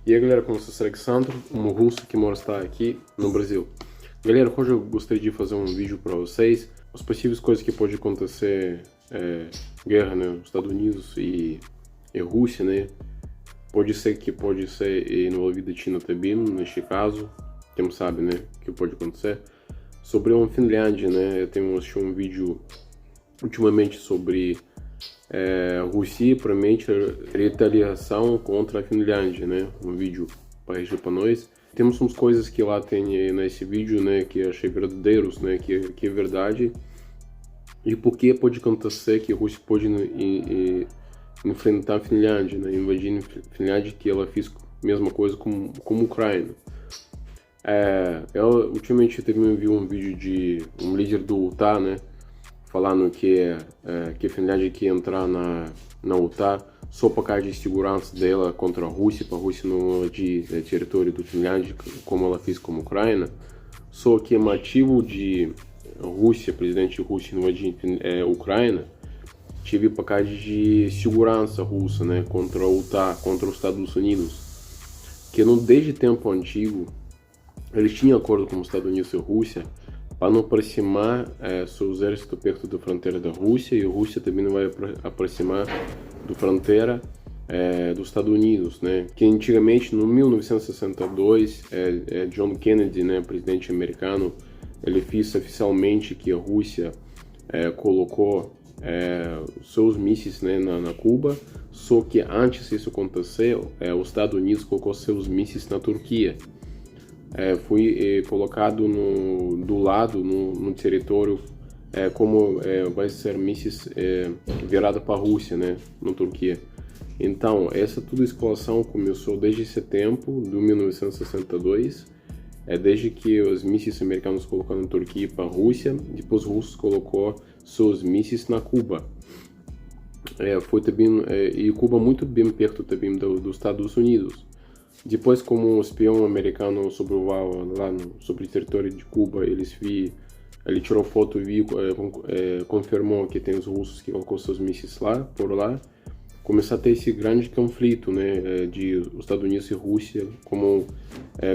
E aí galera, como eu sou Alexandre, um russo que mora aqui no Brasil. Galera, hoje eu gostaria de fazer um vídeo para vocês, as possíveis coisas que pode acontecer, guerra, né, nos Estados Unidos e Rússia, né, pode ser envolvida a China também, neste caso, quem sabe, né, o que pode acontecer. Sobre a Finlândia, né, eu tenho assistido um vídeo ultimamente sobre Rússia, provavelmente retaliação contra a Finlândia, né? Um vídeo para nós. Temos umas coisas que lá tem nesse vídeo, né? Que eu achei verdadeiros, né? Que é verdade. E por que pode acontecer que a Rússia pode enfrentar a Finlândia, né? Invadir a Finlândia, que ela fez a mesma coisa com a Ucrânia. Eu ultimamente também vi um vídeo de um líder do OTAN, né? Falando que a Finlândia quer entrar na OTAN só por causa de segurança dela contra a Rússia, para a Rússia não invadir território da Finlândia, como ela fez com a Ucrânia. Só que o motivo de Rússia, presidente Rússia invadir a Ucrânia, tive por causa de segurança russa, né, contra a OTAN, contra os Estados Unidos, que não desde tempo antigo eles tinham acordo com os Estados Unidos e a Rússia para não aproximar seu exército perto da fronteira da Rússia, e a Rússia também não vai aproximar da fronteira dos Estados Unidos, né? Que antigamente, no 1962, John Kennedy, né, presidente americano, ele fez oficialmente que a Rússia colocou seus mísseis, né, na Cuba, só que antes disso acontecer, os Estados Unidos colocou seus mísseis na Turquia. Foi colocado do lado, no território, como vai ser mísseis virada para a Rússia, né, na Turquia. Então, essa toda a escalação começou desde setembro de 1962, desde que os mísseis americanos colocaram na Turquia para a Rússia, depois os russos colocou seus mísseis na Cuba. Foi também, e Cuba muito bem perto também dos Estados Unidos. Depois, como um espião americano sobrevoava lá sobre o território de Cuba, ele tirou foto e confirmou que tem os russos que colocou seus mísseis por lá. Começou a ter esse grande conflito, né, de os Estados Unidos e Rússia, como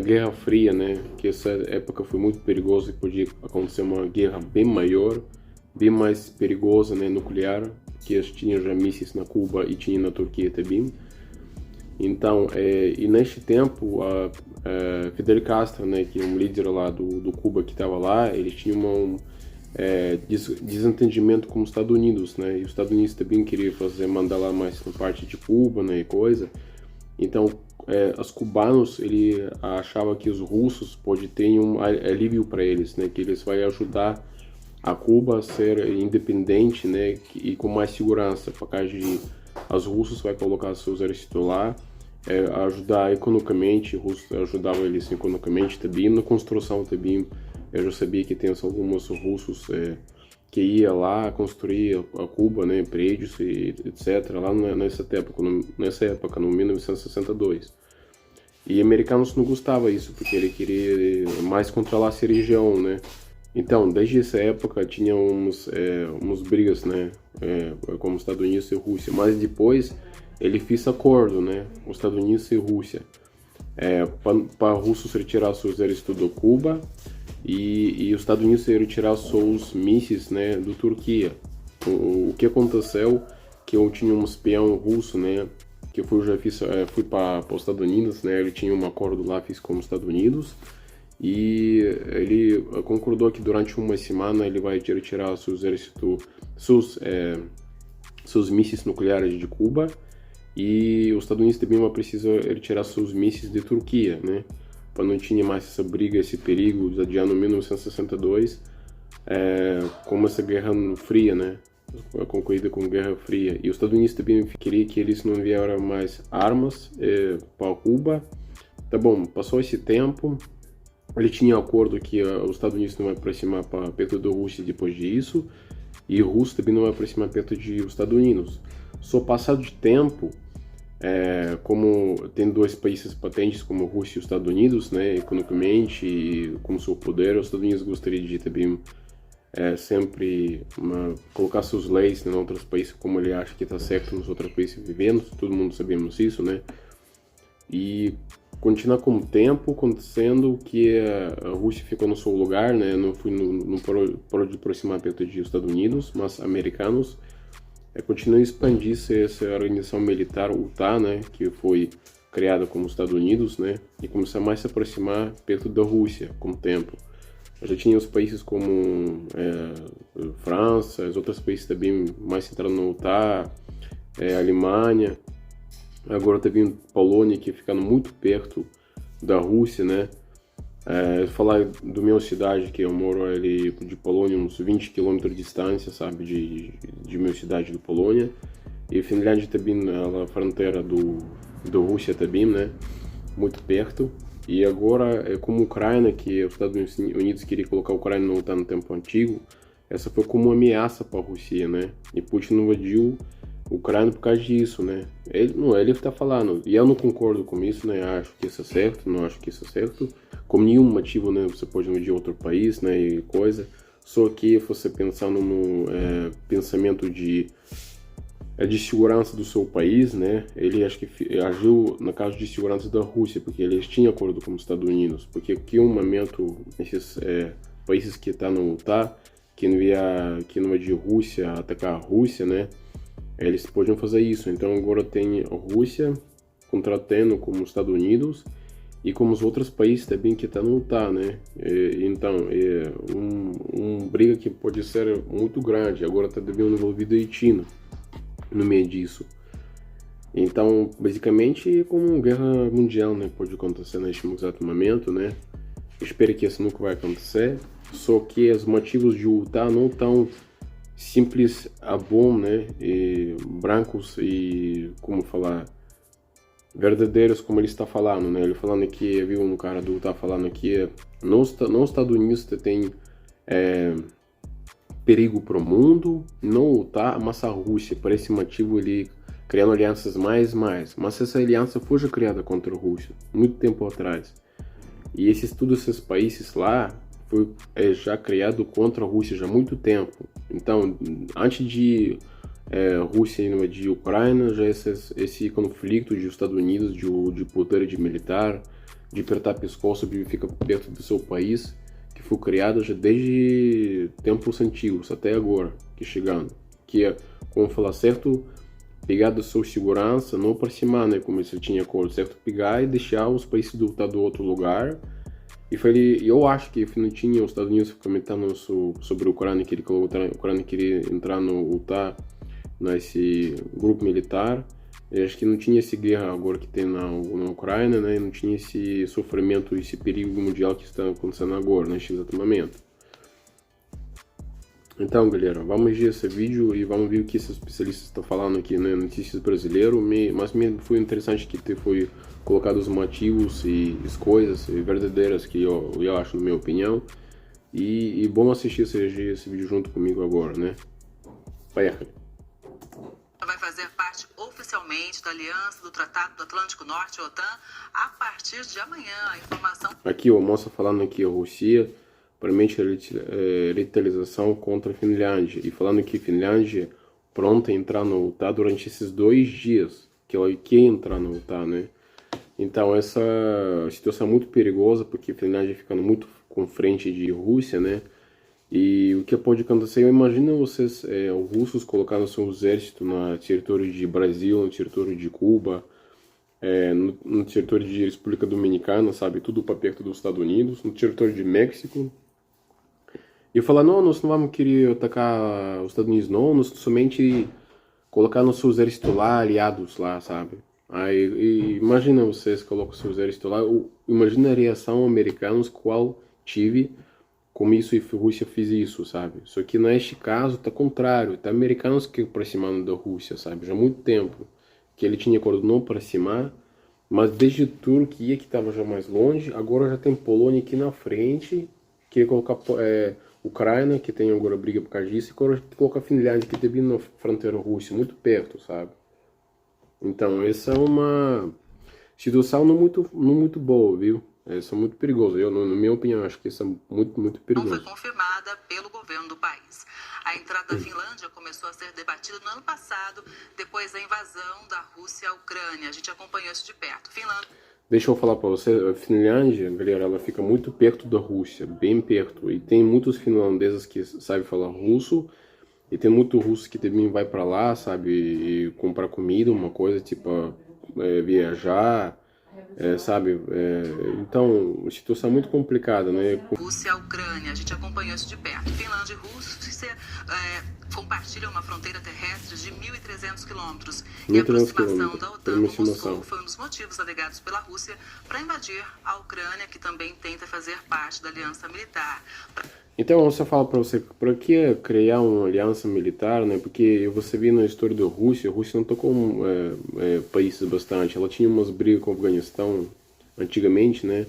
Guerra Fria, né, que essa época foi muito perigosa e podia acontecer uma guerra bem maior, bem mais perigosa, né, nuclear, que tinha já mísseis na Cuba e tinha na Turquia também. Então, e neste tempo, Fidel Castro, né, que é um líder lá do Cuba que estava lá, ele tinha um desentendimento com os Estados Unidos, né, e os Estados Unidos também queriam mandar lá mais na parte de Cuba, né, e coisa. Então, os cubanos, ele achava que os russos pode ter um alívio para eles, né, que eles vão ajudar a Cuba a ser independente, né, e com mais segurança, por causa de os russos vai colocar seu exército lá, ajudar economicamente, os russos ajudavam eles economicamente também, na construção também. Eu já sabia que tem alguns russos que ia lá construir a Cuba, né, prédios e etc, lá nessa época, no 1962. E americanos não gostavam disso, porque ele queria mais controlar essa região, né. Então, desde essa época tinha uns brigas, né, como Estados Unidos e Rússia, mas depois ele fez acordo, né, os Estados Unidos e Rússia, para os russos retirar seu exército do Cuba e os Estados Unidos retirar seus mísseis, né, do Turquia. O que aconteceu que eu tinha um espião russo, né, que fui para os Estados Unidos, né, ele tinha um acordo lá, fiz com os Estados Unidos. E ele concordou que durante uma semana ele vai retirar seu exército, seus mísseis nucleares de Cuba, e os Estados Unidos também vai precisar retirar seus mísseis de Turquia, né? Para não tinha mais essa briga, esse perigo de ano 1962, como essa Guerra Fria, né? Concluída com Guerra Fria. E os Estados Unidos também queria que eles não enviaram mais armas para Cuba. Tá bom, passou esse tempo. Ele tinha acordo que os Estados Unidos não vai aproximar perto da Rússia depois disso, e a Rússia também não vai aproximar perto dos Estados Unidos. Só passado de tempo, como tem dois países potentes como a Rússia e os Estados Unidos, né, economicamente e com seu poder, os Estados Unidos gostariam de também sempre colocar suas leis, né, em outros países, como ele acha que está certo nos outros países vivendo, todo mundo sabemos isso, né. E continua com o tempo acontecendo que a Rússia ficou no seu lugar, né? Não parou de aproximar perto dos Estados Unidos, mas americanos continuam a expandir essa organização militar, UTA, né? Que foi criada como Estados Unidos, né? E começar mais a se aproximar perto da Rússia com o tempo. Já tinha os países como França, os outros países também mais entrando na UTA, Alemanha. Agora tá vindo Polônia, que é ficando muito perto da Rússia, né? Falar do minha cidade, que eu moro ali de Polônia, uns 20 km de distância, sabe? De minha cidade de Polônia. E Finlândia também, a fronteira da Rússia também, né? Muito perto. E agora, como a Ucrânia, que os Estados Unidos queria colocar a Ucrânia no OTAN no tempo antigo, essa foi como uma ameaça para a Rússia, né? E Putin invadiu a Ucrânia por causa disso, né? Ele está falando, e eu não concordo com isso, né? Acho que isso é certo, não acho que isso é certo. Como nenhum motivo, né? Você pode invadir outro país, né? E coisa. Só que você pensando no pensamento de segurança do seu país, né? Ele acho que agiu no caso de segurança da Rússia, porque eles tinham acordo com os Estados Unidos, porque aqui um momento esses países que estão no OTAN, que não é de Rússia atacar a Rússia, né? Eles podiam fazer isso. Então agora tem a Rússia contratando com os Estados Unidos e com os outros países também que estão no OTAN, né? Então é briga que pode ser muito grande. Agora está também envolvido a China no meio disso. Então, basicamente, como uma guerra mundial, né, pode acontecer neste exato momento, né? Espero que isso nunca vai acontecer. Só que os motivos de lutar não tão simples a bom, né? E brancos e, como falar, verdadeiros, como ele está falando, né? Ele falando que, viu um cara do tá falando que nos Estados Unidos tem perigo para o mundo, não lutar, mas a Rússia, por esse motivo, ele criando alianças mais. Mas essa aliança foi já criada contra a Rússia, muito tempo atrás. E todos esses países lá foi já criado contra a Rússia já há muito tempo. Então, antes de Rússia invadir a Ucrânia, já esse conflito dos Estados Unidos, de poder de militar, de apertar pescoço, de ficar perto do seu país, que foi criado já desde tempos antigos até agora, que chegando, que é, como falar certo, pegar da sua segurança, não aproximar, né, como você tinha acordo, certo, pegar e deixar os países do outro lugar. E eu acho que não tinha os Estados Unidos comentando sobre a Ucrânia, que a Ucrânia queria entrar no OTAN, nesse grupo militar. Eu acho que não tinha essa guerra agora que tem na Ucrânia, né? Não tinha esse sofrimento, esse perigo mundial que está acontecendo agora, neste exato momento. Então, galera, vamos ver esse vídeo e vamos ver o que esses especialistas estão falando aqui, né? Notícias brasileiro, mas foi interessante que foi colocado os motivos e as coisas verdadeiras que eu acho, na minha opinião. E bom assistir esse vídeo junto comigo agora, né? Поехали. Vai fazer parte oficialmente da Aliança do Tratado do Atlântico Norte, OTAN, a partir de amanhã. A informação... Aqui, mostra falando aqui a Rússia, promete retaliação contra a Finlândia. E falando que a Finlândia pronta a entrar no OTAN durante esses 2 dias, que ela quer entrar no OTAN, né? Então, essa situação é muito perigosa, porque a Finlândia ficando muito com frente de Rússia, né? E o que pode acontecer, eu imagino vocês, os russos colocando seu exército no território de Brasil, no território de Cuba, no território de República Dominicana, sabe? Tudo para perto dos Estados Unidos, no território de México. E falar, não, nós não vamos querer atacar os Estados Unidos, não, nós somente colocar nosso exército lá, aliados lá, sabe? Aí, imagina vocês colocam seu exército lá, imagina a reação americanos qual tive como isso e a Rússia fez isso, sabe? Só que neste caso tá contrário, tá americanos que aproximaram da Rússia, sabe? Já há muito tempo que ele tinha acordo não aproximar, mas desde Turquia que estava já mais longe, agora já tem Polônia aqui na frente, queria colocar Ucrânia, que tem agora briga por causa disso, e agora colocar Finlândia, que teve na fronteira Rússia, muito perto, sabe? Então, essa é uma situação não muito boa, viu? Isso é muito perigoso. Eu, na minha opinião, acho que isso é muito perigoso. Foi confirmada pelo governo do país. A entrada da Finlândia começou a ser debatida no ano passado, depois da invasão da Rússia à Ucrânia. A gente acompanhou isso de perto. Finlândia... Deixa eu falar para você, a Finlândia, galera, ela fica muito perto da Rússia, bem perto. E tem muitos finlandeses que sabem falar russo, e tem muito russo que também vai para lá, sabe, e comprar comida, uma coisa tipo viajar, sabe. Então, a situação é muito complicada, né? Rússia e a Ucrânia, a gente acompanhou isso de perto. Finlândia e Rússia compartilham uma fronteira terrestre de 1.300 quilômetros. E a 1.300 aproximação da quilômetros, OTAN uma com Moscou estimação. foi um dos motivos alegados pela Rússia para invadir a Ucrânia, que também tenta fazer parte da aliança militar. Então, você fala para você, para que criar uma aliança militar, né? Porque você vê na história da Rússia, a Rússia não tocou países bastante. Ela tinha umas brigas com o Afeganistão antigamente, né?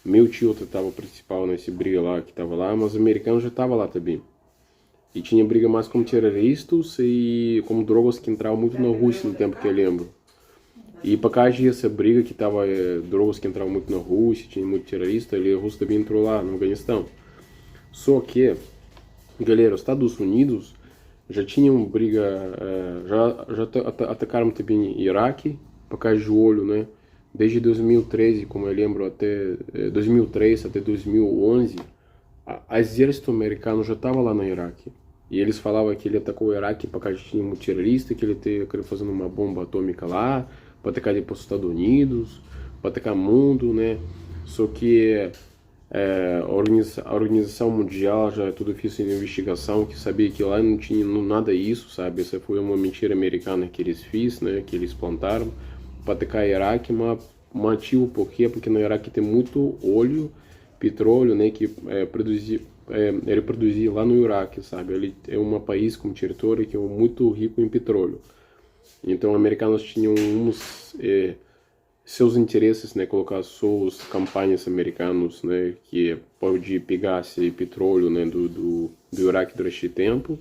Meu tio estava principal nesse briga lá, que estava lá, mas os americanos já estavam lá também. E tinha briga mais com terroristas e com drogas que entravam muito na Rússia no tempo que eu lembro. E por causa dessa briga que tava drogas que entravam muito na Rússia, tinha muito terrorista, a Rússia também entrou lá no Afeganistão. Só que, galera, os Estados Unidos já tinham briga, atacaram também Iraque, por causa de olho, né? Desde 2013, como eu lembro, até 2003 até 2011, o exército americano já estava lá no Iraque. E eles falavam que ele atacou o Iraque por causa de tinha um terrorista, que ele queria fazendo uma bomba atômica lá, para atacar depois os Estados Unidos, para atacar o mundo, né? Só que a Organização Mundial já tudo fez uma investigação que sabia que lá não tinha nada isso, sabe? Essa foi uma mentira americana que eles fizeram, né? Que eles plantaram para atacar o Iraque, mas motivo por quê? Porque no Iraque tem muito óleo, petróleo, né? Que ele produzia lá no Iraque, sabe? Ele é um país com território que é muito rico em petróleo. Então, os americanos tinham seus interesses, né, colocar suas campanhas americanas, né, que pode pegar esse petróleo, né, do Iraque durante tempo.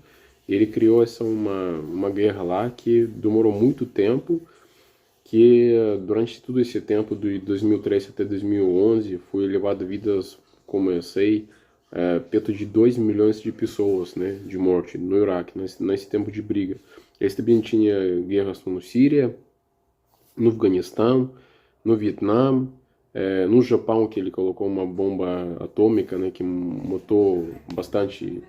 E ele criou uma guerra lá que demorou muito tempo, que durante todo esse tempo, de 2003 até 2011, foi levado vidas, como eu sei, perto de 2 milhões de pessoas, né, de morte no Iraque, nesse tempo de briga. Eles também tinham guerras na Síria, no Afeganistão, no Vietnã, no Japão, que ele colocou uma bomba atômica, né, que matou bastante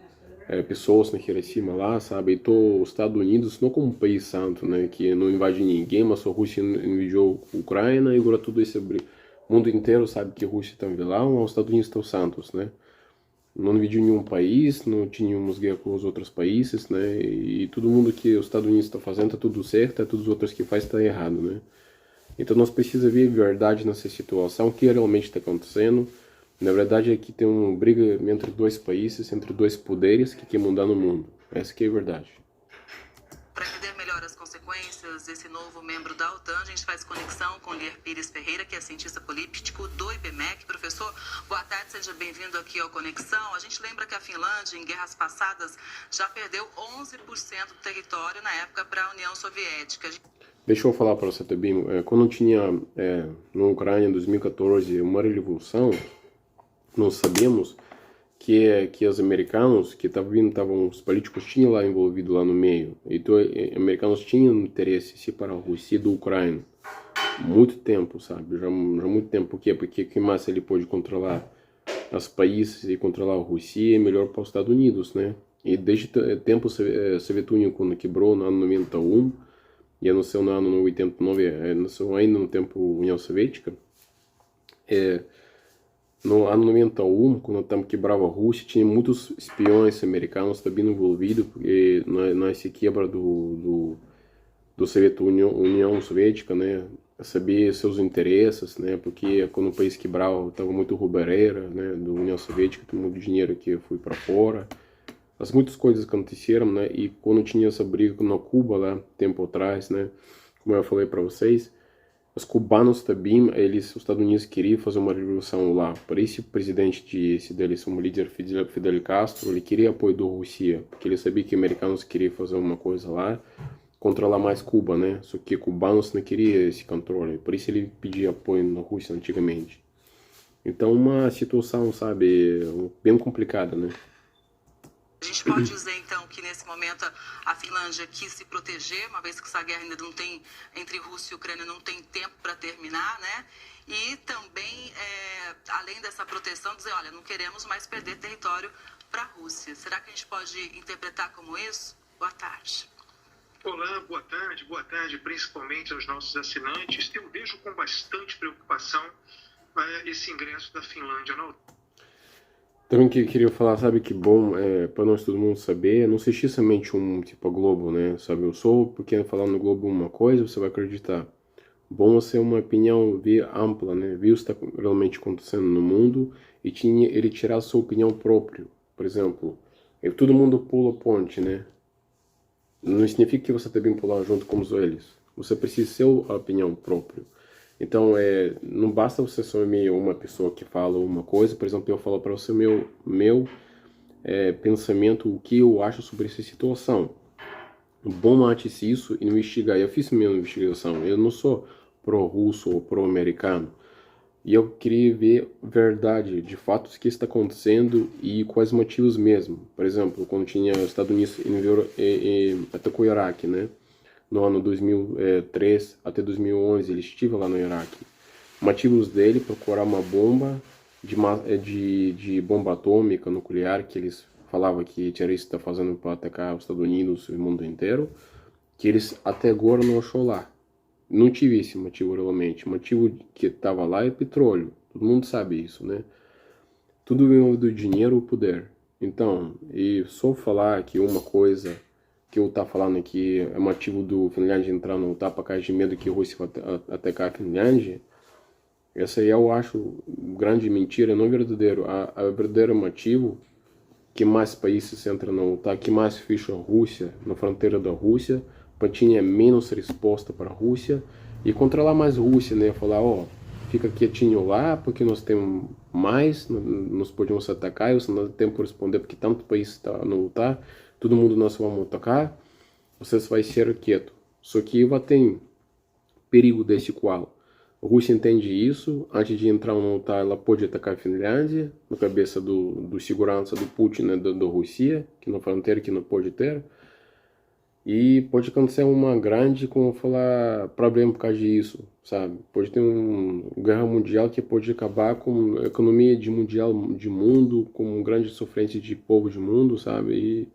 pessoas na Hiroshima lá, sabe? E os Estados Unidos não como um país santo, né, que não invade ninguém, mas a Rússia invadiu a Ucrânia e agora tudo esse mundo inteiro sabe que a Rússia está vilão, os Estados Unidos estão santos, né? Não invadiu nenhum país, não tínhamos guerra com os outros países, né? E todo mundo que os Estados Unidos está fazendo está tudo certo, todos os outros que faz está errado, né? Então nós precisamos ver a verdade nessa situação, o que realmente está acontecendo. Na verdade é que tem uma briga entre dois países, entre dois poderes que quer mudar no mundo. Essa que é a verdade. Para entender melhor as consequências desse novo membro da OTAN, a gente faz conexão com Lier Pires Ferreira, que é cientista político do IBMEC. Professor, boa tarde, seja bem-vindo aqui ao Conexão. A gente lembra que a Finlândia, em guerras passadas, já perdeu 11% do território na época para a União Soviética. Deixa eu falar para você também, quando tinha na Ucrânia em 2014 uma revolução, nós sabemos que os americanos que os políticos tinham lá envolvido lá no meio. Então, os americanos tinham interesse em separar a Rússia da Ucrânia. Muito tempo, sabe? Já muito tempo. Por quê? Porque que mais ele pode controlar os países e controlar a Rússia é melhor para os Estados Unidos, né? E desde o tempo Soviético União, quando quebrou no ano 91, e nasceu no ano 89, nasceu ainda no tempo União Soviética, no ano 91, quando estamos quebrava a Rússia, tinha muitos espiões americanos também envolvidos nessa quebra do União Soviética, né? Saber seus interesses, né? Porque quando o país quebrava, estava muito roubalheira, né? Da União Soviética, tem muito dinheiro que foi para fora. Muitas coisas aconteceram, né? E quando tinha essa briga na Cuba lá, tempo atrás, né? Como eu falei para vocês, os cubanos também, os Estados Unidos queriam fazer uma revolução lá. Por isso o presidente deles, um líder Fidel Castro, ele queria apoio da Rússia, porque ele sabia que os americanos queriam fazer uma coisa lá, controlar mais Cuba, né? Só que cubanos não queriam esse controle, por isso ele pedia apoio na Rússia antigamente. Então uma situação, sabe, bem complicada, né? A gente pode dizer, então, que nesse momento a Finlândia quis se proteger, uma vez que essa guerra ainda não tem, entre Rússia e Ucrânia, não tem tempo para terminar, né? e também, além dessa proteção, dizer, olha, não queremos mais perder território para a Rússia. Será que a gente pode interpretar como isso? Boa tarde. Olá, boa tarde, principalmente aos nossos assinantes. Eu vejo com bastante preocupação esse ingresso da Finlândia na OTAN. Também que queria falar, sabe, que bom, para nós todo mundo saber, não assistir somente tipo a Globo, né, sabe, eu sou pequeno falando no Globo uma coisa, você vai acreditar. Bom você ter uma opinião ampla, né, ver o que está realmente acontecendo no mundo e ele tirar a sua opinião própria. Por exemplo, todo mundo pula ponte, né, não significa que você também pular junto com eles. Você precisa ser a opinião própria. Então, não basta você ser uma pessoa que fala uma coisa. Por exemplo, eu falo para você meu pensamento, o que eu acho sobre essa situação. Bom antes isso, investigar. Eu fiz minha investigação. Eu não sou pró-russo ou pró-americano. E eu queria ver verdade, de fatos, o que está acontecendo e quais motivos mesmo. Por exemplo, quando tinha os Estados Unidos atacou o Iraque, né? No ano 2003 até 2011, ele estive lá no Iraque. Motivos dele, procurar uma bomba de bomba atômica nuclear, que eles falavam que terrorista está fazendo para atacar os Estados Unidos e o mundo inteiro, que eles até agora não achou lá. Não tive esse motivo realmente. O motivo que estava lá é petróleo. Todo mundo sabe isso, né? Tudo vem do dinheiro ou poder. Então, e só falar que uma coisa que eu tá falando aqui é motivo do Finlândia entrar no OTAN por causa de medo que a Rússia vai atacar a Finlândia, essa aí eu acho grande mentira, não verdadeiro. A verdadeiro motivo que mais países entram no OTAN, que mais fecha a Rússia, na fronteira da Rússia, para ter menos resposta para a Rússia e controlar mais a Rússia, né? Falar, fica quietinho lá, porque nós temos mais, nós podemos atacar, e você não tem por responder, porque tanto país está no OTAN, todo mundo nós vamos atacar, vocês vai ser quieto. Só que vai ter perigo desse qual. A Rússia entende isso, antes de entrar no OTAN, ela pode atacar a Finlândia, na cabeça do segurança do Putin, né, da Rússia, que na fronteira que não pode ter. E pode acontecer uma grande, como falar, problema por causa disso, sabe? Pode ter uma guerra mundial que pode acabar com a economia mundial de mundo, com uma grande sofrência de povo de mundo, sabe? E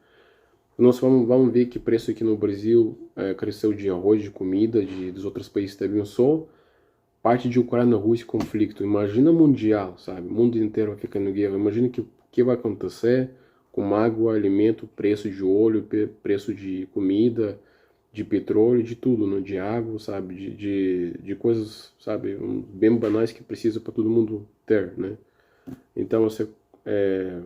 nós vamos ver que preço aqui no Brasil cresceu de arroz, de comida, dos outros países também, só parte de Ucrânia, Rússia, conflito. Imagina mundial, sabe? O mundo inteiro vai ficar em guerra. Imagina que vai acontecer com água, alimento, preço de óleo, preço de comida, de petróleo, de tudo, né? De água, sabe? De coisas, sabe? Bem banais que precisa para todo mundo ter, né? Então, isso é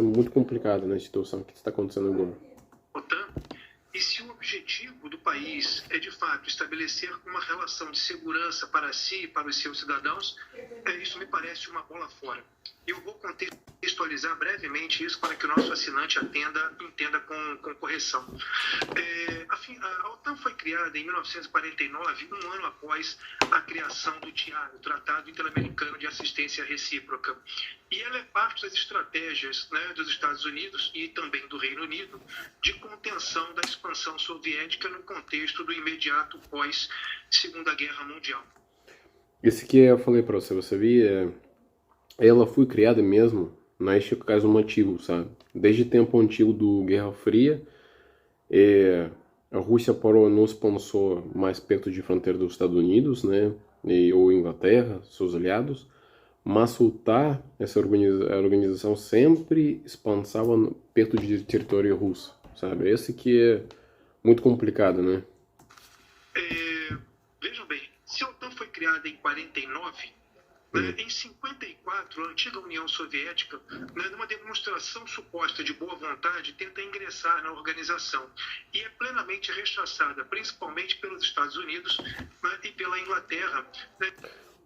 muito complicado, né? A situação que está acontecendo agora. E se o objetivo do país é, de fato, estabelecer uma relação de segurança para si e para os seus cidadãos, isso me parece uma bola fora. Eu vou contextualizar brevemente isso para que o nosso assinante entenda com correção. A OTAN foi criada em 1949, um ano após a criação do TIAR, o Tratado Interamericano de Assistência Recíproca. E ela é parte das estratégias, né, dos Estados Unidos e também do Reino Unido de contenção da expansão soviética no contexto do imediato pós-Segunda Guerra Mundial. Esse que eu falei para você sabia? Ela foi criada mesmo, neste caso motivo, sabe? Desde o tempo antigo do Guerra Fria, a Rússia parou, não se pensou mais perto de fronteira dos Estados Unidos, né? Ou Inglaterra, seus aliados, mas o OTAN, essa organização sempre expansava perto de território russo, sabe? Esse que é muito complicado, né? Vejam bem, se a OTAN foi criada em 49, em 54, a antiga União Soviética, numa demonstração suposta de boa vontade, tenta ingressar na organização e é plenamente rechaçada, principalmente pelos Estados Unidos e pela Inglaterra.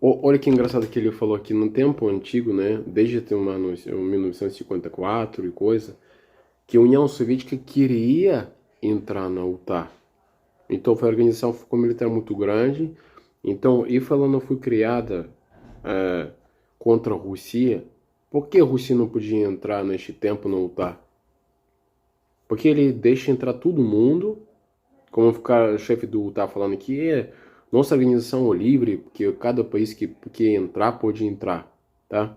Olha que engraçado que ele falou aqui no tempo antigo, né? Desde 1954 e coisa, que a União Soviética queria entrar na OTAN. Então foi uma organização militar muito grande. Então, e falando foi criada contra a Rússia, por que a Rússia não podia entrar neste tempo na OTAN? Porque ele deixa entrar todo mundo, como ficar o chefe do OTAN falando aqui, Nossa organização é livre, porque cada país que quer entrar, pode entrar, tá?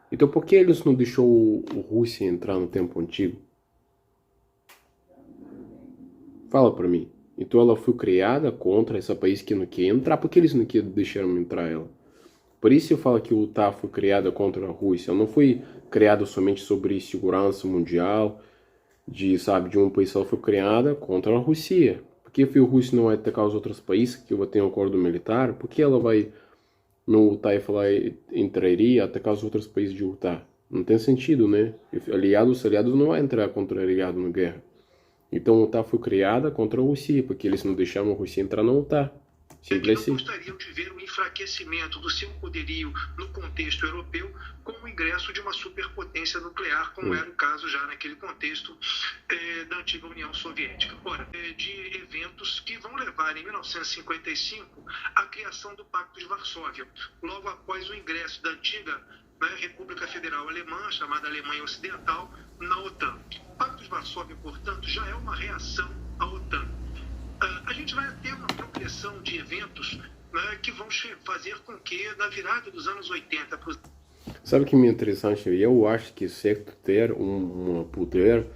Então por que eles não deixou o Rússia entrar no tempo antigo? Fala pra mim. Então ela foi criada contra esse país que não quer entrar, por que eles não querem deixar entrar ela? Por isso eu falo que o OTAN foi criada contra a Rússia. Ela não foi criada somente sobre segurança mundial, de um país. Ela foi criada contra a Rússia. Por que a Rússia não vai atacar os outros países que tem um acordo militar? Por que ela vai no OTAN e falar entraria atacar os outros países de OTAN? Não tem sentido, né? Aliados não vão entrar contra aliado na guerra. Então a OTAN foi criada contra a Rússia, porque eles não deixaram a Rússia entrar na OTAN. Simples assim. Não gostariam de ver o enfraquecimento do seu poderio no contexto europeu com o ingresso de uma superpotência nuclear, como era o caso já naquele contexto da antiga União Soviética. Ora, de eventos que vão levar em 1955 à criação do Pacto de Varsóvia, logo após o ingresso da antiga República Federal Alemã, chamada Alemanha Ocidental, na OTAN. O Pacto de Varsóvia, portanto, já é uma reação à OTAN. A gente vai ter uma progressão de eventos que vão fazer com que, na virada dos anos 80 para os... Sabe o que é interessante? Eu acho que certo ter um poder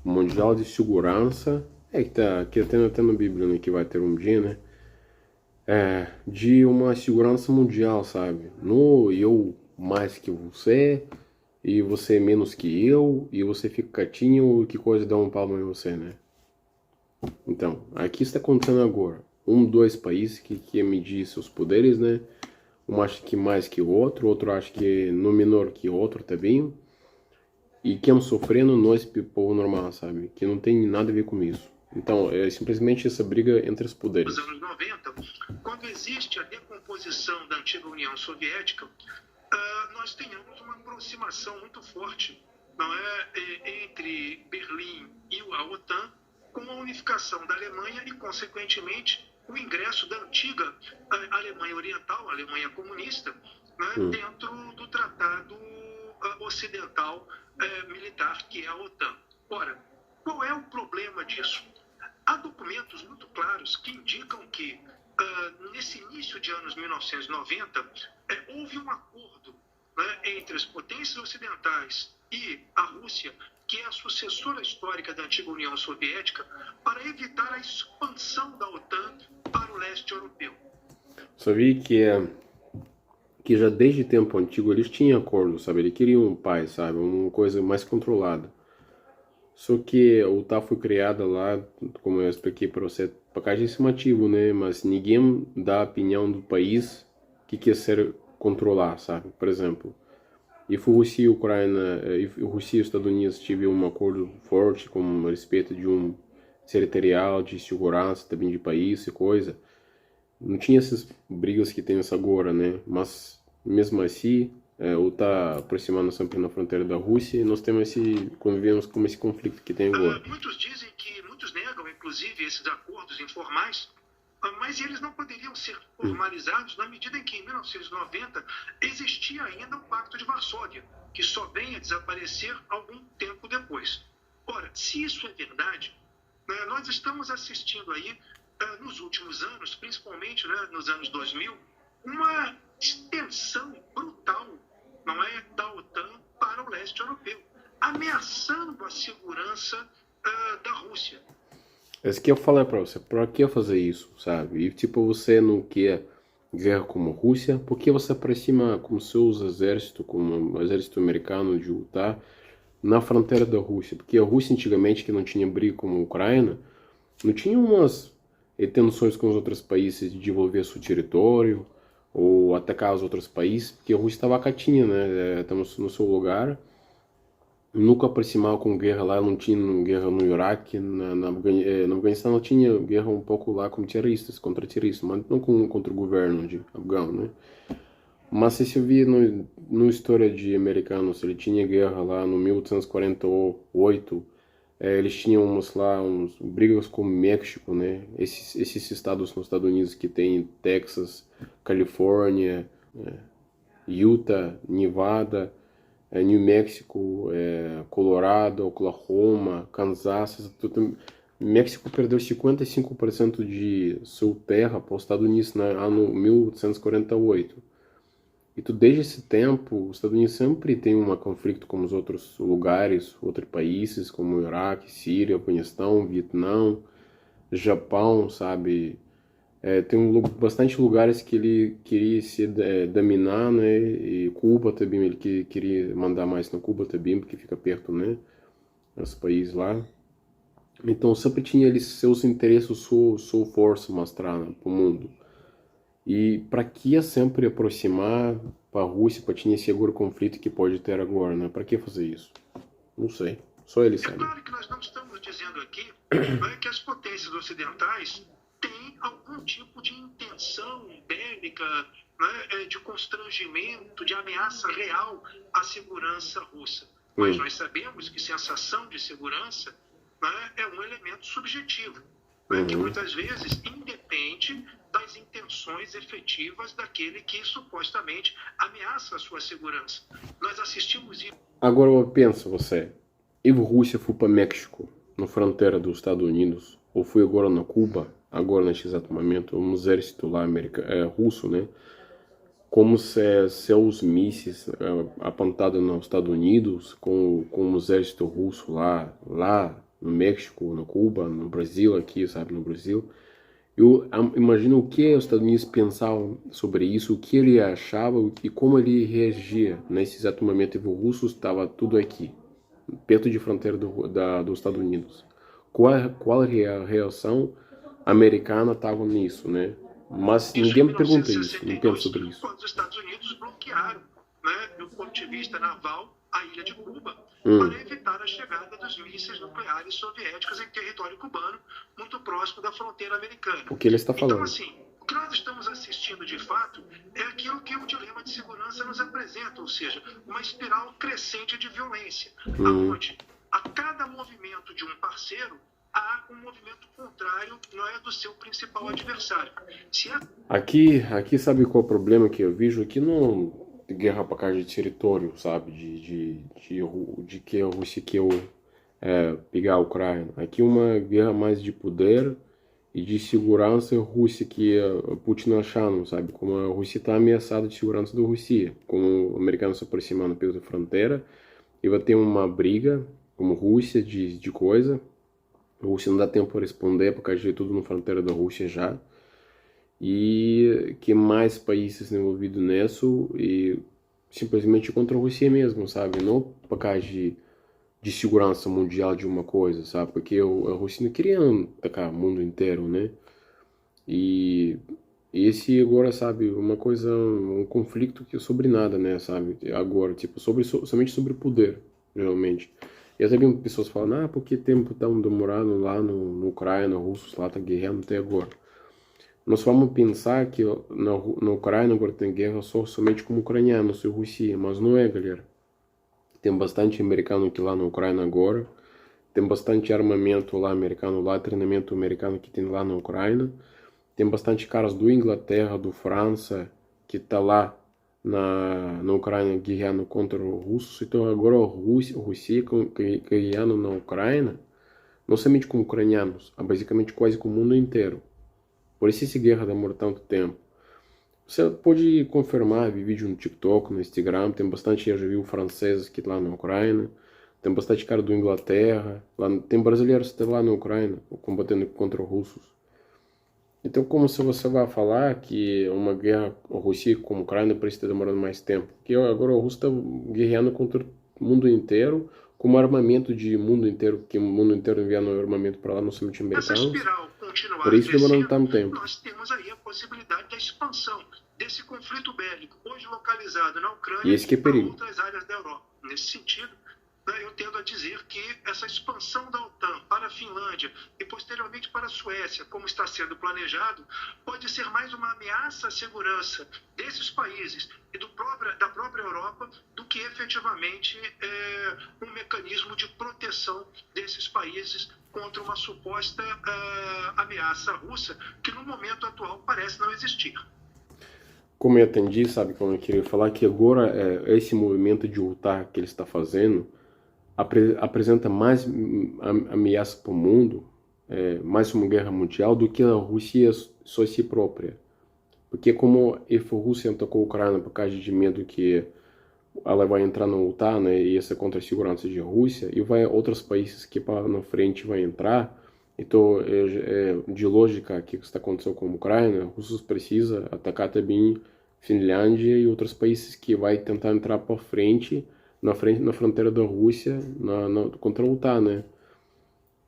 mundial de segurança, que até na Bíblia, né, que vai ter um dia, né? De uma segurança mundial, sabe? No eu mais que você, e você menos que eu, e você fica quietinho, que coisa dá um palmo em você, né? Então, aqui está acontecendo agora. Dois países que quer medir seus poderes, né? Um acha que mais que o outro acha que no menor que o outro também. E quem sofrendo nós, povo normal, sabe? Que não tem nada a ver com isso. Então, é simplesmente essa briga entre os poderes. Nos anos 90, quando existe a decomposição da antiga União Soviética, nós tenhamos uma aproximação muito forte, não é, entre Berlim e a OTAN, com a unificação da Alemanha e, consequentemente, o ingresso da antiga Alemanha Oriental, a Alemanha comunista, né, dentro do Tratado Ocidental Militar, que é a OTAN. Ora, qual é o problema disso? Há documentos muito claros que indicam que, nesse início de anos 1990, houve um acordo, né, entre as potências ocidentais e a Rússia, que é a sucessora histórica da antiga União Soviética, para evitar a expansão da OTAN para o leste europeu. Só vi que já desde tempo antigo eles tinham acordo, sabe? Eles queriam paz, sabe? Uma coisa mais controlada. Só que o OTAN foi criada lá, como eu expliquei para você, por causa desse motivo, né? Mas ninguém dá a opinião do país que quer ser controlar, sabe? Por exemplo, e Rússia e Ucrânia, e Rússia e Estados Unidos tiveram um acordo forte com respeito de um territorial, de segurança, também de país e coisa. Não tinha essas brigas que tem agora, né? Mas mesmo assim, o tá aproximando sempre na fronteira da Rússia e nós temos convivemos com esse conflito que tem agora. Muitos negam, inclusive, esses acordos informais, mas eles não poderiam ser formalizados na medida em que, em 1990, existia ainda o Pacto de Varsóvia, que só vem a desaparecer algum tempo depois. Ora, se isso é verdade, nós estamos assistindo aí, nos últimos anos, principalmente, né, nos anos 2000, uma extensão brutal, não é, da OTAN para o leste europeu, ameaçando a segurança da Rússia. É isso que eu falei pra você, pra que fazer isso, sabe? E tipo, você não quer guerra como a Rússia, por que você aproxima com seus exércitos, como o exército americano de OTAN, na fronteira da Rússia? Porque a Rússia antigamente, que não tinha briga como a Ucrânia, não tinha umas tensões com os outros países de desenvolver seu território, ou atacar os outros países, porque a Rússia estava quietinha, né? Estamos no seu lugar. Nunca aproximava com guerra lá, não tinha guerra no Iraque, no Afeganistão não tinha guerra um pouco lá com terroristas, contra terroristas, mas não contra o governo de Afegão, né? Mas se você via no história de americanos, ele tinha guerra lá no 1848, eles tinham uns brigas com o México, né? Esses estados nos Estados Unidos que tem Texas, Califórnia, Utah, Nevada, New Mexico, Colorado, Oklahoma, Kansas, México perdeu 55% de sua terra para os Estados Unidos no ano 1848. Então, desde esse tempo, os Estados Unidos sempre tem um conflito com os outros lugares, outros países, como o Iraque, Síria, Afeganistão, Vietnã, Japão, sabe? Tem bastante lugares que ele queria se dominar, né? E Cuba também, ele queria mandar mais na Cuba também, porque fica perto, né? Esse país lá. Então, sempre tinha eles seus interesses, sua força mostrar, né, para o mundo. E para que sempre aproximar para a Rússia, para tinha esse agora conflito que pode ter agora, né? Para que fazer isso? Não sei. Só ele sabe. É claro que nós não estamos dizendo aqui que as potências ocidentais têm algum tipo de intenção bélica, né, de constrangimento, de ameaça real à segurança russa. Mas nós sabemos que sensação de segurança, né, é um elemento subjetivo, né, que muitas vezes independe das intenções efetivas daquele que supostamente ameaça a sua segurança. Nós assistimos isso. Agora eu penso você, e a Rússia foi para México, na fronteira dos Estados Unidos, ou foi agora na Cuba, agora neste exato momento, um exército lá russo, né? Como se seus mísseis apontados nos Estados Unidos, com o exército russo lá no México, na Cuba, no Brasil, aqui, sabe, no Brasil. Eu imagino o que os Estados Unidos pensavam sobre isso, o que ele achava e como ele reagia nesse exato momento. E o russo estava tudo aqui, perto de fronteira dos Estados Unidos. Qual a reação americana estava nisso, né? Mas ninguém me pergunta isso, não pensa sobre isso. Quando os Estados Unidos bloquearam, né, do ponto de vista naval, a ilha de Cuba, para evitar a chegada dos mísseis nucleares soviéticos em território cubano, muito próximo da fronteira americana. O que ele está falando? Então, assim, o que nós estamos assistindo de fato é aquilo que o dilema de segurança nos apresenta, ou seja, uma espiral crescente de violência, onde a cada movimento de um parceiro há um movimento contrário, não é, do seu principal adversário. Aqui sabe qual é o problema que eu vejo? Aqui não guerra para causa de território, sabe? De que a Rússia quer pegar a Ucrânia. Aqui uma guerra mais de poder e de segurança Rússia que Putin achando, sabe? Como a Rússia está ameaçada de segurança da Rússia, como o americano se aproximando pela fronteira, e vai ter uma briga como Rússia de coisa. A Rússia não dá tempo para responder, por causa de tudo na fronteira da Rússia já. E que mais países envolvidos nisso, e simplesmente contra a Rússia mesmo, sabe? Não por causa de segurança mundial de uma coisa, sabe? Porque a Rússia não queria atacar o mundo inteiro, né? E esse agora, sabe, uma coisa, um conflito que é sobre nada, né, sabe? Agora, tipo, somente sobre poder, realmente. E até vi pessoas falando, por que tempo estão demorando lá no Ucrânia, os russos lá estão guerreando até agora. Nós vamos pensar que na Ucrânia agora tem guerra somente com ucranianos e Rússia, mas não é, galera. Tem bastante americano aqui lá na Ucrânia agora, tem bastante armamento lá americano, lá treinamento americano que tem lá na Ucrânia, tem bastante caras do Inglaterra, do França, que tá lá na Ucrânia guerreando contra os russos. Então agora a Rússia guerreando na Ucrânia, não somente com ucranianos, mas basicamente quase com o mundo inteiro. Por isso essa guerra demora tanto tempo. Você pode confirmar, vi vídeo no TikTok, no Instagram, tem bastante, eu já vi franceses que lá na Ucrânia, tem bastante cara do Inglaterra, tem brasileiros que estão lá na Ucrânia, combatendo contra os russos. Então, como se você vai falar que uma guerra Rússia com a Ucrânia precisa demorando mais tempo? Porque agora o Rússia está guerreando contra o mundo inteiro, com armamento de mundo inteiro, que o mundo inteiro enviando armamento para lá no somente americano. Por isso demorando tanto tempo. Nós temos aí a possibilidade da expansão desse conflito bélico, hoje localizado na Ucrânia e para outras áreas da Europa. Nesse sentido, eu tendo a dizer que essa expansão da OTAN para a Finlândia e posteriormente para a Suécia, como está sendo planejado, pode ser mais uma ameaça à segurança desses países e da própria Europa do que efetivamente um mecanismo de proteção desses países contra uma suposta ameaça russa que no momento atual parece não existir. Como eu entendi, sabe como eu queria falar, que agora esse movimento de OTAN que ele está fazendo apresenta mais ameaça para o mundo, mais uma guerra mundial do que a Rússia só si própria. Porque como a Rússia atacou a Ucrânia por causa de medo que ela vai entrar na OTAN, né, e essa contra a segurança de Rússia, e vai outros países que para na frente vai entrar. Então, de lógica, que está acontecendo com a Ucrânia, os russos precisam atacar também Finlândia e outros países que vai tentar entrar para frente na fronteira da Rússia contra a OTAN, né?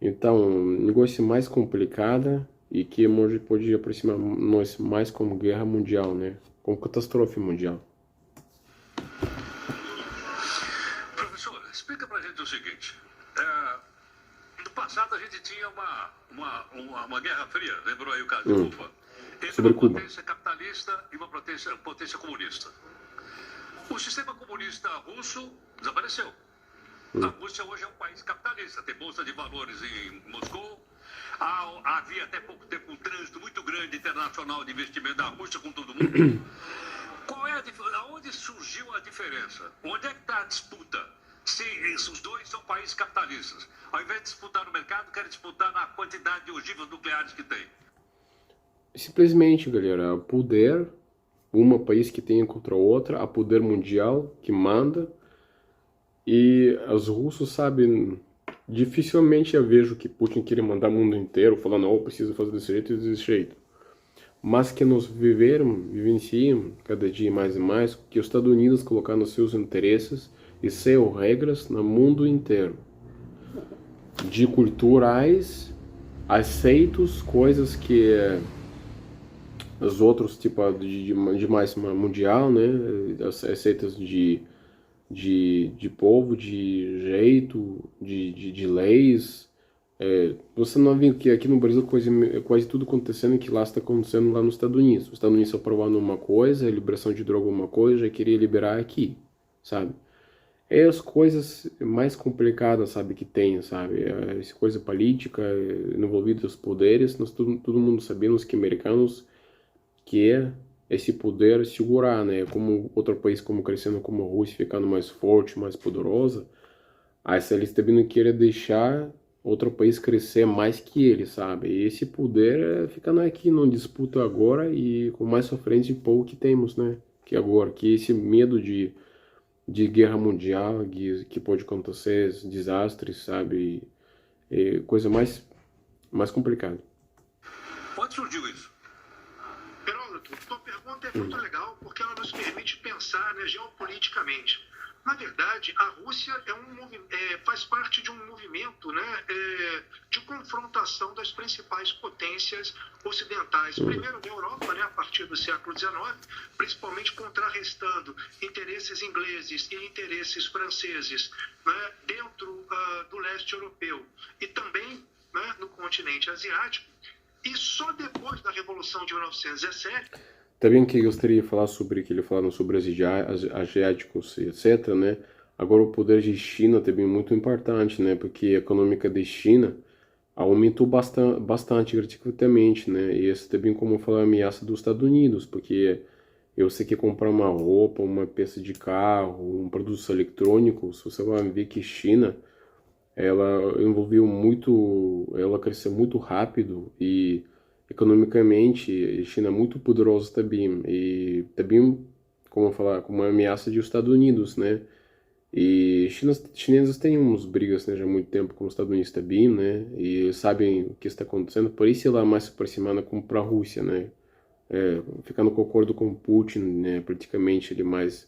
Então, um negócio mais complicado e que pode aproximar nós mais como guerra mundial, né? Como catástrofe mundial. Professor, explica pra gente o seguinte. No passado a gente tinha uma guerra fria, lembrou aí o caso de Cuba? Entre Sobre uma Cuba. potência capitalista e uma potência comunista. O sistema comunista russo desapareceu. A Rússia hoje é um país capitalista, tem bolsa de valores em Moscou. Havia até pouco tempo um trânsito muito grande internacional de investimento da Rússia com todo mundo. Qual é aonde surgiu a diferença? Onde é que está a disputa? Se os dois são países capitalistas, ao invés de disputar no mercado, querem disputar na quantidade de ogivas nucleares que tem. Simplesmente, galera, poder, uma país que tem contra a outra, a poder mundial que manda. E os russos sabem, dificilmente eu vejo que Putin queria mandar o mundo inteiro, falando, oh, precisa fazer desse jeito e desse jeito. Mas que nós vivenciam cada dia mais e mais, que os Estados Unidos colocando seus interesses e suas regras no mundo inteiro. De culturais, aceitos, coisas que os outros, tipo, de mais mundial, né, aceitas de povo, de jeito, de leis. Você não vê que aqui no Brasil quase tudo acontecendo que lá está acontecendo lá nos Estados Unidos. Os Estados Unidos aprovando uma coisa, a liberação de droga uma coisa, já queria liberar aqui, sabe? É as coisas mais complicadas, sabe, que tem, sabe? Essa coisa política, envolvida os poderes, nós todo mundo sabemos que americanos quer esse poder segurar, né? Como outro país como crescendo como a Rússia, ficando mais forte, mais poderosa, aí eles também não querem deixar outro país crescer mais que ele, sabe? E esse poder ficando aqui, não disputa agora e com mais sofrência e pouco que temos, né? Que agora, que esse medo de guerra mundial, que pode acontecer, desastres, sabe? É coisa mais complicada. Onde surgiu isso? Heródoto, tua pergunta é muito legal porque ela nos permite pensar, né, geopoliticamente. Na verdade, a Rússia faz parte de um movimento, né, de confrontação das principais potências ocidentais. Primeiro na Europa, né, a partir do século XIX, principalmente contrarrestando interesses ingleses e interesses franceses, né, dentro do leste europeu e também, né, no continente asiático. E só depois da Revolução de 1917... Também que eu gostaria de falar sobre, que ele falando sobre os asiáticos, etc, né? Agora o poder de China também é muito importante, né? Porque a econômica de China aumentou bastante gratuitamente, né? E isso também, como eu falei, ameaça dos Estados Unidos, porque eu sei que comprar uma roupa, uma peça de carro, um produto eletrônico, você vai ver que China, ela envolveu muito, ela cresceu muito rápido e economicamente a China é muito poderosa também e também, como falar, como uma ameaça dos Estados Unidos, né? E chineses têm umas brigas, né, já há muito tempo com os Estados Unidos também, né? E sabem o que está acontecendo, por isso ela mais se aproximando para a Rússia, né? Ficando com acordo com Putin, né? Praticamente ele mais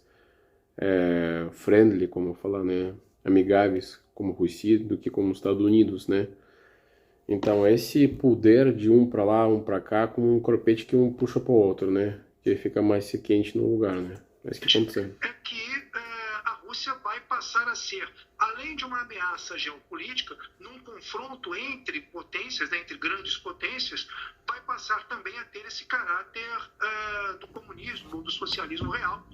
friendly, como falar, né? Amigáveis como Rússia do que como os Estados Unidos, né? Então esse poder de um para lá, um para cá, como um corpete que um puxa para o outro, né? Que fica mais quente no lugar, né? É isso que acontece. É que a Rússia vai passar a ser, além de uma ameaça geopolítica, num confronto entre potências, né, entre grandes potências, vai passar também a ter esse caráter do comunismo, do socialismo real,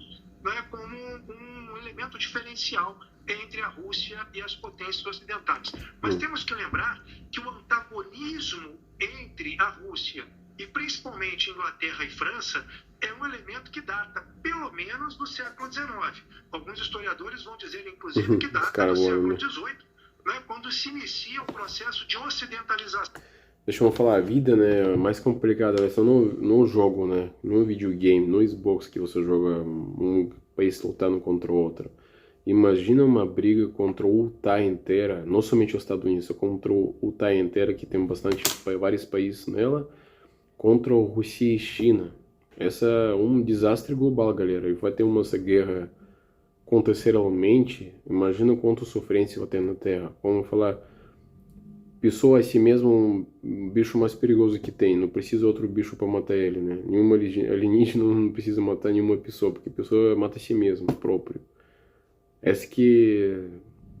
né, como um elemento diferencial entre a Rússia e as potências ocidentais. Mas temos que lembrar que o antagonismo entre a Rússia e principalmente Inglaterra e França é um elemento que data pelo menos do século XIX. Alguns historiadores vão dizer, inclusive, que data do século XVIII, né, quando se inicia o processo de ocidentalização. deixa eu falar, a vida, né, é mais complicada, é só no jogo, né, no videogame, no Xbox que você joga um país lutando contra o outro. Imagina uma briga contra o UTA inteira, não somente os Estados Unidos, contra o UTA inteira, que tem vários países nela, contra a Rússia e China. Essa é um desastre global, galera, e vai ter uma essa guerra acontecer realmente. Imagina quanto sofrência vai ter na Terra. Vamos falar, pessoa a si mesmo um bicho mais perigoso que tem, não precisa outro bicho para matar ele, né? Nenhuma alienígena não precisa matar nenhuma pessoa, porque a pessoa mata a si mesma, próprio. Essa que é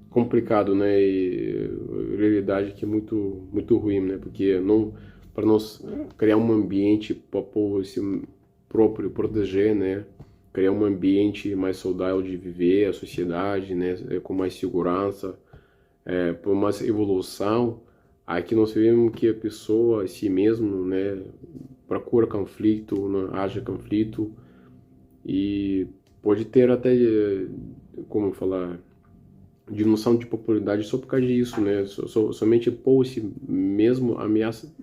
complicado, né? E a realidade que é muito ruim, né? Porque não, para nós criar um ambiente para o povo se próprio proteger, né? Criar um ambiente mais saudável de viver, a sociedade, né? Com mais segurança, por mais evolução. Aqui nós vemos que a pessoa, a si mesmo, né? Procura conflito, né? Haja conflito e pode ter até, como falar, diminuição de popularidade só por causa disso, né? Somente por si mesmo, ameaça,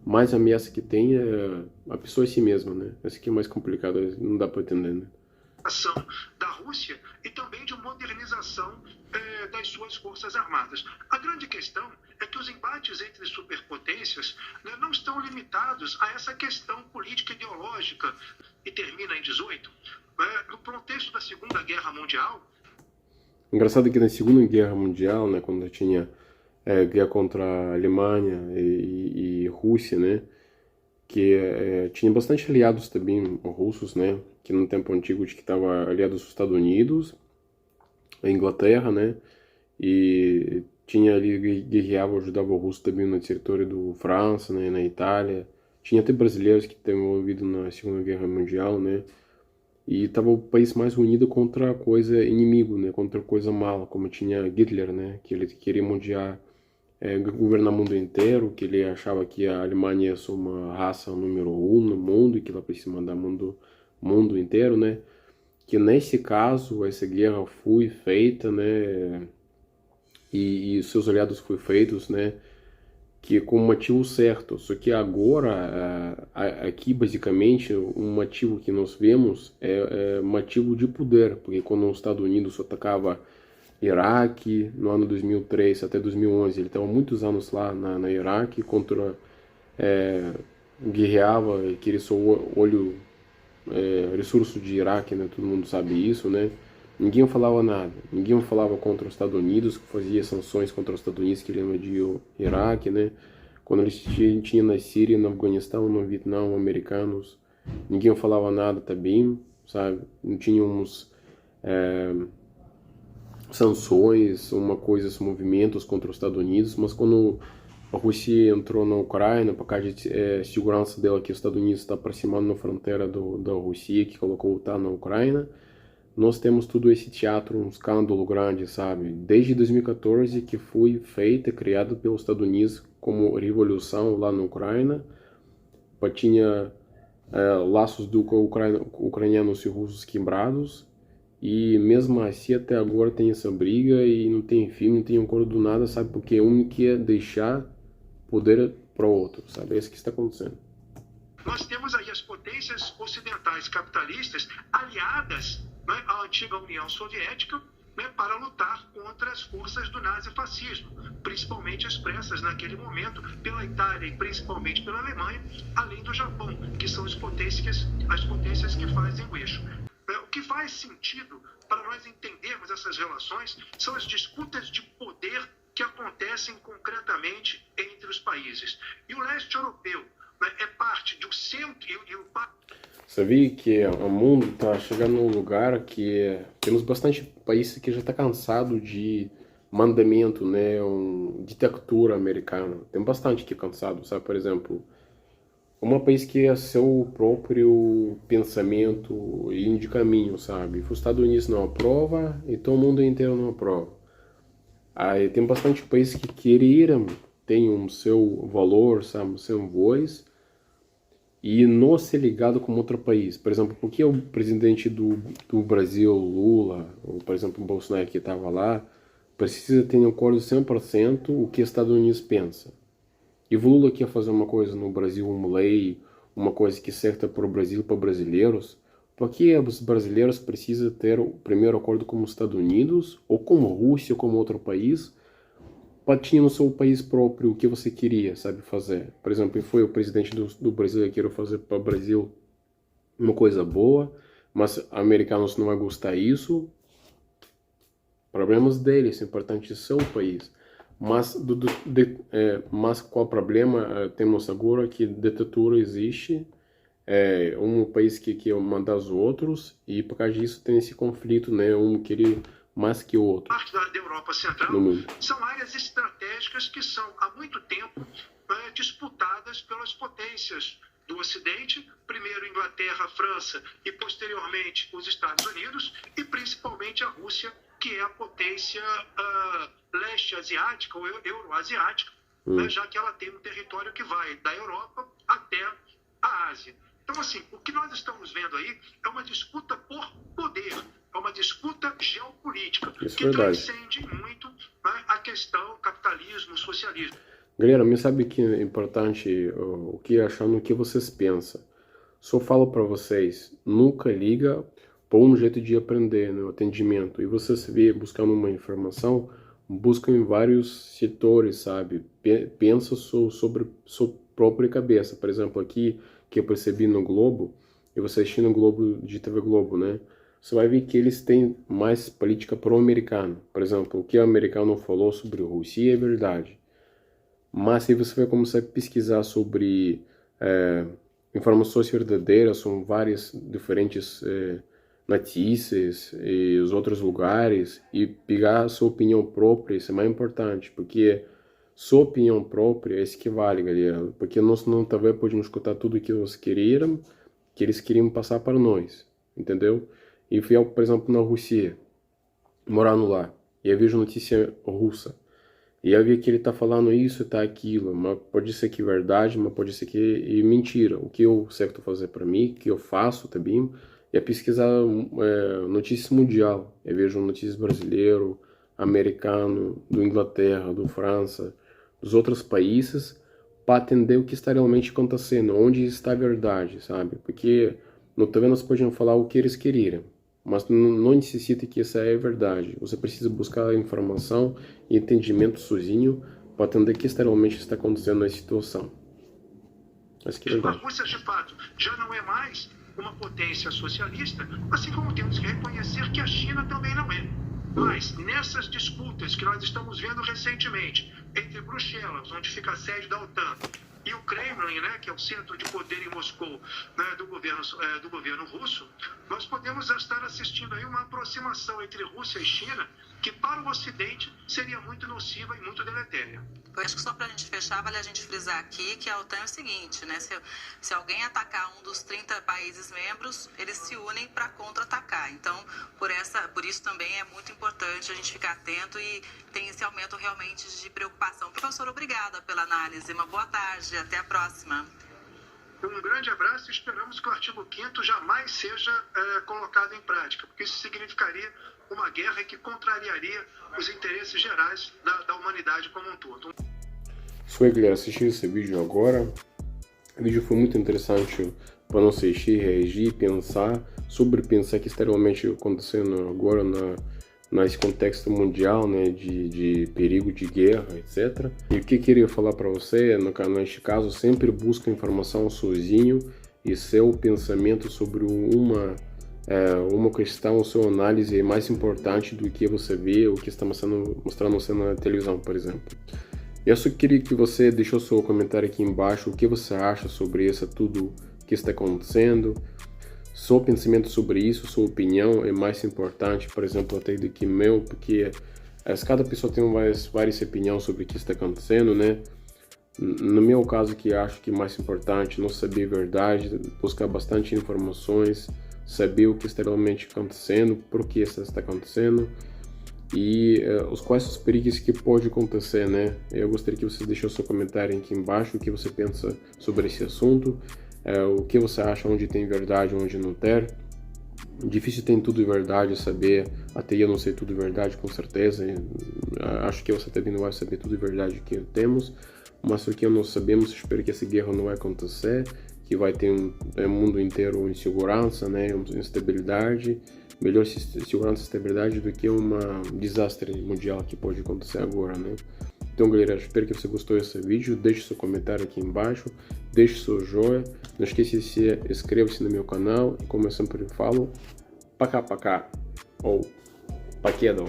mais ameaça que tem é a pessoa em si mesma, né? Esse aqui é mais complicado, não dá para entender, né? Ação da Rússia e também de modernização das suas forças armadas. A grande questão é que os embates entre superpotências, né, não estão limitados a essa questão política ideológica que termina em 18. No contexto da Segunda Guerra Mundial. Engraçado que na Segunda Guerra Mundial, né, quando tinha guerra contra a Alemanha e Rússia, né, que tinha bastante aliados também russos, né, que no tempo antigo que estava aliados aos Estados Unidos, a Inglaterra, né, e tinha ali guerreava, ajudava o russo também no território do França, né, na Itália. Tinha até brasileiros que estavam envolvidos na Segunda Guerra Mundial, né, e estava o país mais unido contra a coisa inimigo, né, contra a coisa mala, como tinha Hitler, né, que ele queria governar o mundo inteiro, que ele achava que a Alemanha é uma raça número 1 no mundo e que ela precisa mandar mundo inteiro, né? Que nesse caso essa guerra foi feita, né? E seus aliados foram feitos, né? Que com o motivo certo. Só que agora aqui basicamente um motivo que nós vemos é motivo de poder, porque quando os Estados Unidos atacava Iraque no ano 2003 até 2011, ele estava muitos anos lá na Iraque contra guerreava e queria só recurso de Iraque, né? Todo mundo sabe isso, né? Ninguém falava nada, ninguém falava contra os Estados Unidos, que fazia sanções contra os Estados Unidos que ele invadiu o Iraque, né? Quando eles tinham na Síria, no Afeganistão, no Vietnã, americanos, ninguém falava nada também, sabe? Não tínhamos sanções, movimentos contra os Estados Unidos, mas quando a Rússia entrou na Ucrânia, por causa de segurança dela, que os Estados Unidos está aproximando na fronteira da Rússia, que colocou o na Ucrânia, nós temos todo esse teatro, um escândalo grande, sabe? Desde 2014 que foi feita, criado pelos Estados Unidos como revolução lá na Ucrânia, tinha laços do ucranianos e russos quebrados, e mesmo assim até agora tem essa briga e não tem fim, não tem acordo do nada, sabe? Porque um quer deixar poder para o outro, sabe? É isso que está acontecendo. Nós temos aí as potências ocidentais capitalistas aliadas, né, à antiga União Soviética, né, para lutar contra as forças do nazifascismo, principalmente expressas naquele momento pela Itália e principalmente pela Alemanha, além do Japão, que são as potências que fazem o eixo. O que faz sentido para nós entendermos essas relações são as disputas de poder que acontecem concretamente entre os países. E o leste europeu, né, é parte do centro e o Sabia que o mundo está chegando num lugar que temos bastante países que já está cansado de mandamento, né, ditadura americana. Tem bastante que é cansado, sabe? Por exemplo, um país que é seu próprio pensamento e de caminho, sabe? Os Estados Unidos não aprova e todo mundo inteiro não aprova. Aí tem bastante países que queriam ter um seu valor, sabe? Um seu voz e não ser ligado com outro país. Por exemplo, por que o presidente do Brasil, Lula, ou por exemplo o Bolsonaro que estava lá, precisa ter um acordo 100% o que os Estados Unidos pensa? E o Lula quer fazer uma coisa no Brasil, uma lei, uma coisa que serve para o Brasil, para brasileiros. Por que os brasileiros precisam ter o primeiro acordo com os Estados Unidos, ou com a Rússia, ou com outro país, para tinha no seu país próprio o que você queria, sabe, fazer? Por exemplo, foi o presidente do Brasil que queria fazer para o Brasil uma coisa boa, mas americanos não vão gostar disso. Problemas deles, é importante seu país. Mas, mas qual problema temos agora? Que ditadura existe, um país que quer mandar os outros, e por causa disso tem esse conflito, né? Um querer mais que o outro. Parte da Europa Central são áreas estratégicas que são há muito tempo disputadas pelas potências do Ocidente, primeiro Inglaterra, França e posteriormente os Estados Unidos e principalmente a Rússia, que é a potência leste asiática ou euroasiática, já que ela tem um território que vai da Europa até a Ásia. Então, assim, o que nós estamos vendo aí é uma disputa por poder, é uma disputa geopolítica, que transcende muito a questão capitalismo, socialismo. Galera, me sabe que é importante o que achando o que vocês pensam. Só falo para vocês, nunca liga por um jeito de aprender, né, o atendimento. E vocês vê buscando uma informação, buscam em vários setores, sabe? Pensa sobre sua própria cabeça. Por exemplo, aqui que eu percebi no Globo, e você assistir no Globo de TV Globo, né? Você vai ver que eles têm mais política pro-americana. Por exemplo, o que o americano falou sobre a Rússia é verdade. Mas se você vai começar a pesquisar sobre informações verdadeiras, são várias diferentes notícias e os outros lugares, e pegar a sua opinião própria, isso é mais importante, porque sua opinião própria é isso que vale, galera, porque nós não talvez podemos escutar tudo o que eles queriam passar para nós, entendeu? E fui, por exemplo, na Rússia, morando lá, e eu vejo notícia russa, e eu vi que ele tá falando isso e tá aquilo, mas pode ser que é verdade, mas pode ser que é mentira. O que eu certo fazer para mim, o que eu faço também, é pesquisar notícias mundial. Eu vejo notícias brasileiro, americano, do Inglaterra, do França, dos outros países, para entender o que está realmente acontecendo, onde está a verdade, sabe? Porque no TV nós podemos falar o que eles queriam, mas não necessita que essa é a verdade. Você precisa buscar a informação e entendimento sozinho para entender o que realmente está acontecendo na situação. Mas que a Rússia, de fato, já não é mais uma potência socialista, assim como temos que reconhecer que a China também não é. Mas nessas disputas que nós estamos vendo recentemente entre Bruxelas, onde fica a sede da OTAN, e o Kremlin, né, que é o centro de poder em Moscou, né, do governo russo, nós podemos estar assistindo aí uma aproximação entre Rússia e China que para o Ocidente seria muito nociva e muito deletéria. Eu acho que só para a gente fechar, vale a gente frisar aqui que a OTAN é o seguinte, né? Se alguém atacar um dos 30 países membros, eles se unem para contra-atacar. Então, por isso também é muito importante a gente ficar atento e tem esse aumento realmente de preocupação. Professor, obrigada pela análise. Uma boa tarde. Até a próxima. Um grande abraço e esperamos que o artigo 5º jamais seja colocado em prática, porque isso significaria uma guerra que contrariaria os interesses gerais da humanidade como um todo. Isso aí, galera, assistir esse vídeo agora. O vídeo foi muito interessante para não assistir, reagir, pensar o que está realmente acontecendo agora nesse contexto mundial, né, de perigo de guerra, etc. E o que eu queria falar para você, neste caso, sempre busca informação sozinho e seu pensamento sobre uma questão, sua análise é mais importante do que você vê, o que está mostrando você na televisão, por exemplo. Eu só queria que você deixou seu comentário aqui embaixo, o que você acha sobre isso, tudo que está acontecendo. Seu pensamento sobre isso, sua opinião é mais importante, por exemplo, até do que meu, porque cada pessoa tem várias opiniões sobre o que está acontecendo, né? No meu caso, que acho que é mais importante, não saber a verdade, buscar bastante informações, saber o que está realmente acontecendo, por que isso está acontecendo e quais os perigos que pode acontecer, né? Eu gostaria que você deixasse seu comentário aqui embaixo, o que você pensa sobre esse assunto, o que você acha, onde tem verdade, onde não tem. Difícil tem tudo verdade, saber, até eu não sei tudo verdade com certeza, acho que você também não vai saber tudo verdade que temos, mas o que nós sabemos, espero que essa guerra não vai acontecer, que vai ter o mundo inteiro em segurança, né, instabilidade, melhor segurança e estabilidade do que um desastre mundial que pode acontecer agora, né. Então, galera, espero que você gostou desse vídeo, deixe seu comentário aqui embaixo, deixe seu joinha, não esqueça de se inscrever no meu canal, e como eu sempre falo, пока-пока, ou paquedo.